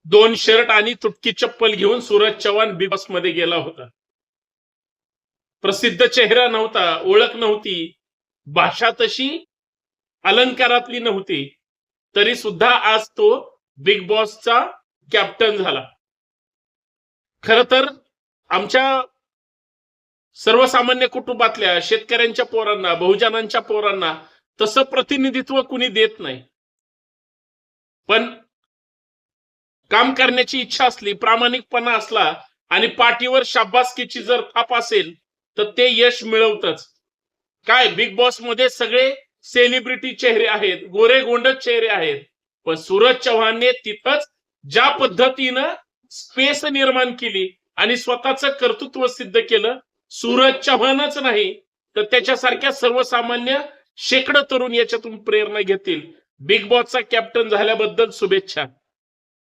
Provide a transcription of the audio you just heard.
2 shirt आणि तुटकी चप्पल घेऊन सूरज चव्हाण बिग बॉस मध्ये गेला होता. प्रसिद्ध चेहरा नव्हता, ओळख नव्हती, भाषा तशी अलंकारातली नव्हती, तरी सुद्धा आज तो बिग बॉसचा कॅप्टन झाला. खर तर आमच्या सर्वसामान्य कुटुंबातल्या शेतकऱ्यांच्या पोरांना, बहुजनांच्या पोरांना तसं प्रतिनिधित्व कुणी देत नाही. पण काम करण्याची इच्छा असली, प्रामाणिकपणा असला आणि पाठीवर शाबासकीची जर थाप असेल तर ते यश मिळवतच. काय बिग बॉस मध्ये सगळे सेलिब्रिटी चेहरे आहेत, गोरे गोंडच चेहरे आहेत, पण सूरज चव्हाणने तिथंच ज्या पद्धतीनं स्पेस निर्माण केली आणि स्वतःचं कर्तृत्व सिद्ध केलं, सूरज चव्हाणच नाही तर त्याच्यासारख्या सर्वसामान्य शेकडो तरुण याच्यातून प्रेरणा घेतील. बिग बॉसचा कॅप्टन झाल्याबद्दल शुभेच्छा.